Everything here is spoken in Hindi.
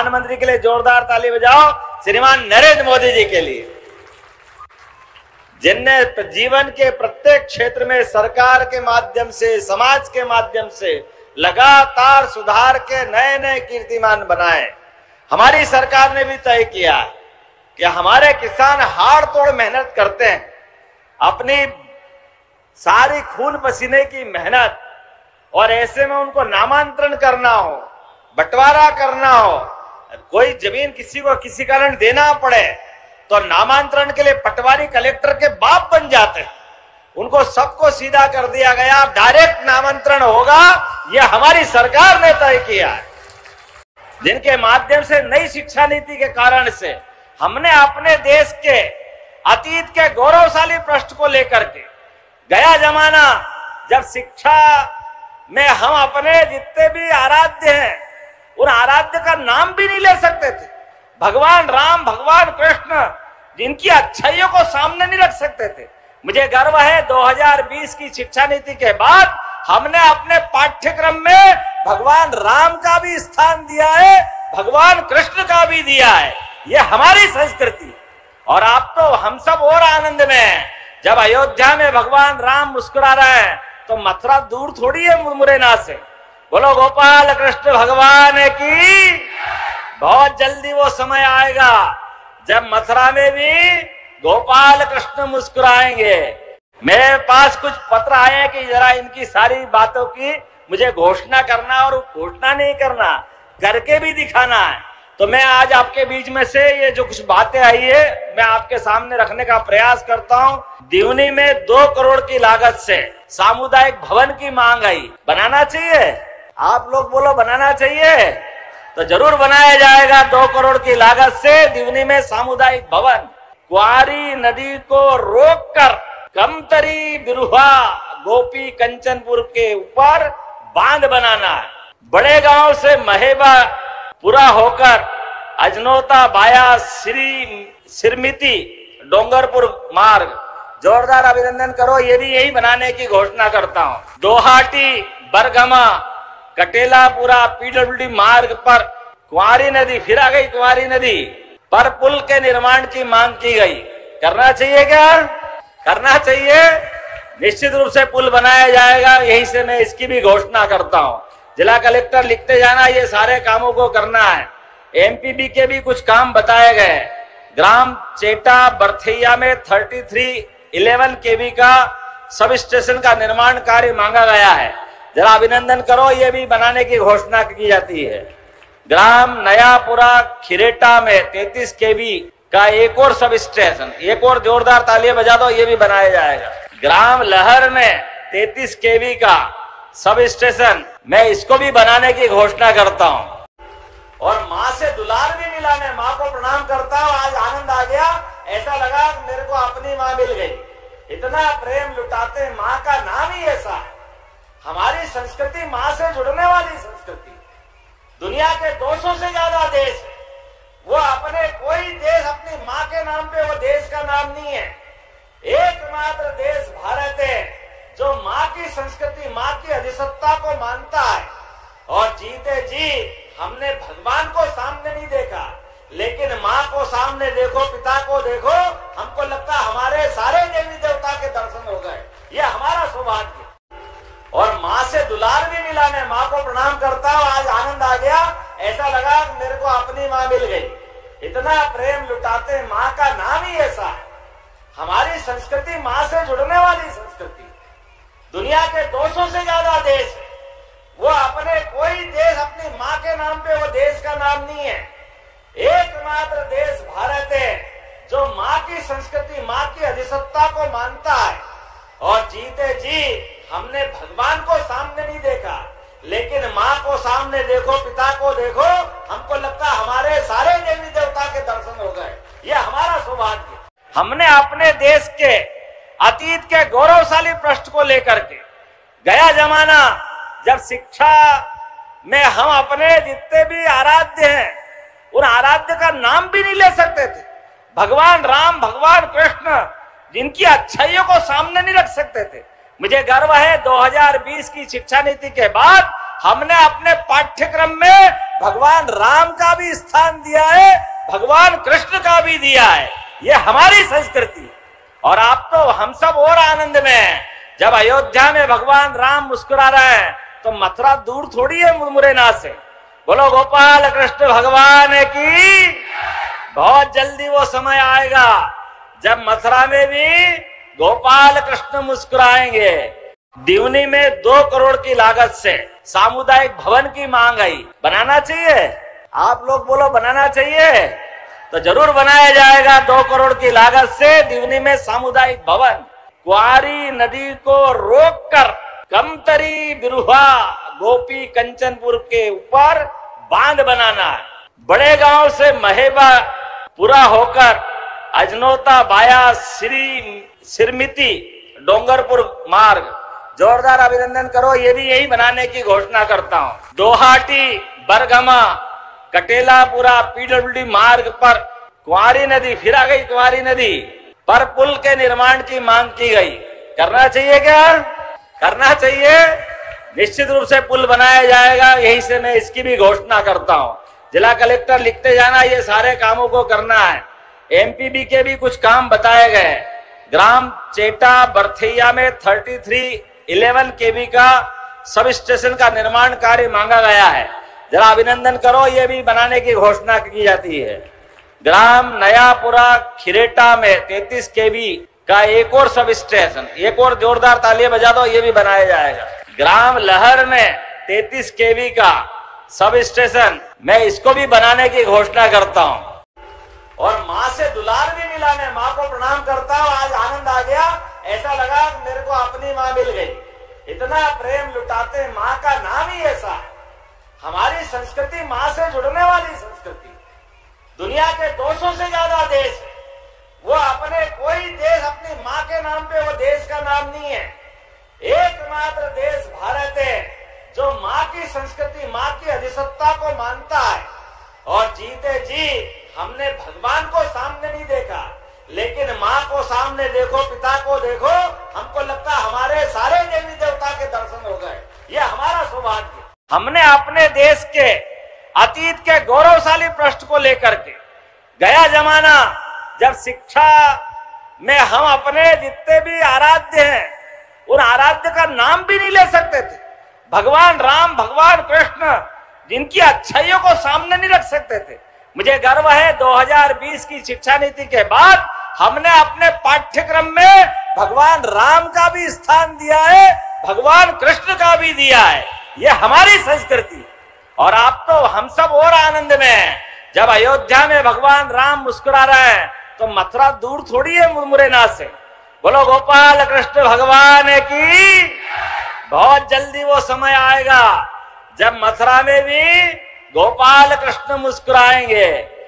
प्रधानमंत्री के लिए जोरदार ताली बजाओ, श्रीमान नरेंद्र मोदी जी के लिए, जिनने जीवन के प्रत्येक क्षेत्र में सरकार के माध्यम से, समाज के माध्यम से लगातार सुधार के नए नए कीर्तिमान बनाए। हमारी सरकार ने भी तय किया कि हमारे किसान हाड़ तोड़ मेहनत करते हैं, अपनी सारी खून पसीने की मेहनत, और ऐसे में उनको नामांतरण करना हो, बंटवारा करना हो, कोई जमीन किसी को किसी कारण देना पड़े तो नामांतरण के लिए पटवारी कलेक्टर के बाप बन जाते हैं। उनको सबको सीधा कर दिया गया, डायरेक्ट नामांतरण होगा, यह हमारी सरकार ने तय किया है। जिनके माध्यम से नई शिक्षा नीति के कारण से हमने अपने देश के अतीत के गौरवशाली पृष्ठ को लेकर के, गया जमाना जब शिक्षा में हम अपने जितने भी आराध्य हैं उन आराध्य का नाम भी नहीं ले सकते थे, भगवान राम, भगवान कृष्ण, जिनकी अच्छाइयों को सामने नहीं रख सकते थे। मुझे गर्व है 2020 की शिक्षा नीति के बाद हमने अपने पाठ्यक्रम में भगवान राम का भी स्थान दिया है, भगवान कृष्ण का भी दिया है। यह हमारी संस्कृति। और आप तो हम सब और आनंद में हैं। जब अयोध्या में भगवान राम मुस्कुरा रहे हैं तो मथुरा दूर थोड़ी है मुरैना से। बोलो गोपाल कृष्ण भगवान की। बहुत जल्दी वो समय आएगा जब मथुरा में भी गोपाल कृष्ण मुस्कुराएंगे। मेरे पास कुछ पत्र आए कि जरा इनकी सारी बातों की मुझे घोषणा करना, और घोषणा नहीं करना, करके भी दिखाना है। तो मैं आज आपके बीच में से ये जो कुछ बातें आई है मैं आपके सामने रखने का प्रयास करता हूँ। दिवनी में 2 करोड़ की लागत से सामुदायिक भवन की मांग आई। बनाना चाहिए? आप लोग बोलो बनाना चाहिए? तो जरूर बनाया जाएगा। 2 करोड़ की लागत से दिवनी में सामुदायिक भवन। क्वारी नदी को रोककर कमतरी, बिरुहा, गोपी, कंचनपुर के ऊपर बांध बनाना है। बड़े गांव से महेबा पूरा होकर अजनौता, बाया, सिरमिती, डोंगरपुर मार्ग, जोरदार अभिनंदन करो। ये भी यही बनाने की घोषणा करता हूँ। दोहाटी, बरगमा, कटेलापुरा पीडब्ल्यूडी मार्ग पर कुंवारी नदी, फिर आ गई कुंवारी नदी पर पुल के निर्माण की मांग की गई। करना चाहिए क्या? करना चाहिए। निश्चित रूप से पुल बनाया जाएगा। यहीं से मैं इसकी भी घोषणा करता हूँ। जिला कलेक्टर लिखते जाना, ये सारे कामों को करना है। एमपीबी के भी कुछ काम बताए गए। ग्राम चेटा बरथैया में 3311 केवी का सब स्टेशन का निर्माण कार्य मांगा गया है। जरा अभिनंदन करो, ये भी बनाने की घोषणा की जाती है। ग्राम नयापुरा खिरेटा में 33 केवी का एक और सब स्टेशन, एक और जोरदार तालियां बजा दो, ये भी बनाया जाएगा। ग्राम लहर में 33 केवी का सब स्टेशन, मैं इसको भी बनाने की घोषणा करता हूँ। और माँ से दुलार भी मिला। मैं माँ को प्रणाम करता हूँ। आज आनंद आ गया, ऐसा लगा मेरे को अपनी माँ मिल गई। इतना प्रेम लुटाते, माँ का नाम ही ऐसा है। हमारी संस्कृति माँ से जुड़ने वाली संस्कृति। दुनिया के 200 से ज्यादा देश है, वो अपने कोई देश अपनी माँ के नाम पे वो देश का नाम नहीं है। एकमात्र देश भारत है जो माँ की संस्कृति, माँ की अधिसत्ता को मानता है। और जीते जी हमने भगवान को सामने नहीं देखा, लेकिन माँ को सामने देखो, पिता को देखो, हमको लगता हमारे सारे देवी देवता के दर्शन हो गए। ये हमारा सौभाग्य। और माँ से दुलार भी मिला। मैं माँ को प्रणाम करता हूँ। आज आनंद आ गया, ऐसा लगा मेरे को अपनी माँ मिल गई। इतना प्रेम लुटाते, माँ का नाम ही ऐसा है। हमारी संस्कृति माँ से जुड़ने वाली संस्कृति। दुनिया के 200 से ज्यादा देश है, वो अपने कोई देश अपनी माँ के नाम पे वो देश का नाम नहीं है। एकमात्र देश भारत है जो माँ की संस्कृति, माँ की अधिसत्ता को मानता है। और जीते जी हमने भगवान को सामने नहीं देखा, लेकिन माँ को सामने देखो, पिता को देखो, हमको लगता हमारे सारे देवी देवता के दर्शन हो गए। ये हमारा सौभाग्य। हमने अपने देश के अतीत के गौरवशाली पृष्ठ को लेकर के, गया जमाना जब शिक्षा में हम अपने जितने भी आराध्य हैं उन आराध्य का नाम भी नहीं ले सकते थे, भगवान राम, भगवान कृष्ण, जिनकी अच्छाइयों को सामने नहीं रख सकते थे। मुझे गर्व है 2020 की शिक्षा नीति के बाद हमने अपने पाठ्यक्रम में भगवान राम का भी स्थान दिया है, भगवान कृष्ण का भी दिया है। ये हमारी संस्कृति। और आप तो हम सब और आनंद में हैं। जब अयोध्या में भगवान राम मुस्कुरा रहे हैं तो मथुरा दूर थोड़ी है मुरमुरेना से। बोलो गोपाल कृष्ण भगवान की। बहुत जल्दी वो समय आएगा जब मथुरा में भी गोपाल कृष्ण मुस्कुराएंगे। दिवनी में 2 करोड़ की लागत से सामुदायिक भवन की मांग आई। बनाना चाहिए? आप लोग बोलो बनाना चाहिए? तो जरूर बनाया जाएगा। 2 करोड़ की लागत से दिवनी में सामुदायिक भवन। कुंवारी नदी को रोककर कमतरी बिरुहा गोपी कंचनपुर के ऊपर बांध बनाना है। बड़े गांव से महेबा पूरा होकर अजनोता बाया सिरमिती डोंगरपुर मार्ग। जोरदार अभिनंदन करो। ये भी यही बनाने की घोषणा करता हूँ। दोहाटी बरगमा कटेलापुरा पीडब्ल्यूडी मार्ग पर कुंवारी नदी, फिर आ गई कुंवारी नदी पर पुल के निर्माण की मांग की गई। करना चाहिए क्या? करना चाहिए। निश्चित रूप से पुल बनाया जाएगा। यहीं से मैं इसकी भी घोषणा करता हूँ। जिला कलेक्टर लिखते जाना, ये सारे कामों को करना है। एमपीबी के भी कुछ काम बताए गए। ग्राम चेटा बरथैया में 3311 केवी का सब स्टेशन का निर्माण कार्य मांगा गया है। जरा अभिनंदन करो। ये भी बनाने की घोषणा की जाती है। ग्राम नयापुरा खिरेटा में 33 केवी का एक और सब स्टेशन, एक और जोरदार तालियां बजा दो, ये भी बनाया जाएगा। ग्राम लहर में 33 केवी का सब स्टेशन, मैं इसको भी बनाने की घोषणा करता हूँ। और माँ से दुलार भी मिला। मैं माँ को प्रणाम करता हूँ। आज आनंद आ गया। ऐसा लगा मेरे को अपनी माँ मिल गई। इतना प्रेम लुटाते। माँ का नाम ही ऐसा है। हमारी संस्कृति माँ से जुड़ने वाली संस्कृति। दुनिया के 200 से ज्यादा देश है, वो अपने कोई देश अपनी माँ के नाम पे वो देश का नाम नहीं है। एकमात्र देश भारत है जो माँ की संस्कृति, माँ की अधिसत्ता को मानता है। और जीते जी हमने भगवान को सामने नहीं देखा, लेकिन माँ को सामने देखो, पिता को देखो, हमको लगता हमारे सारे देवी देवता के दर्शन हो गए। ये हमारा सौभाग्य। हमने अपने देश के अतीत के गौरवशाली पृष्ठ को लेकर के, गया जमाना जब शिक्षा में हम अपने जितने भी आराध्य हैं उन आराध्य का नाम भी नहीं ले सकते थे। भगवान राम, भगवान कृष्ण, जिनकी अच्छाइयों को सामने नहीं रख सकते थे। मुझे गर्व है 2020 की शिक्षा नीति के बाद हमने अपने पाठ्यक्रम में भगवान राम का भी स्थान दिया है, भगवान कृष्ण का भी दिया है। ये हमारी संस्कृति। और आप तो हम सब और आनंद में हैं। जब अयोध्या में भगवान राम मुस्कुरा रहे हैं तो मथुरा दूर थोड़ी है मुरमुरेना से। बोलो गोपाल कृष्ण भगवान की। बहुत जल्दी वो समय आएगा जब मथुरा में भी गोपाल कृष्ण मुस्कुराएंगे।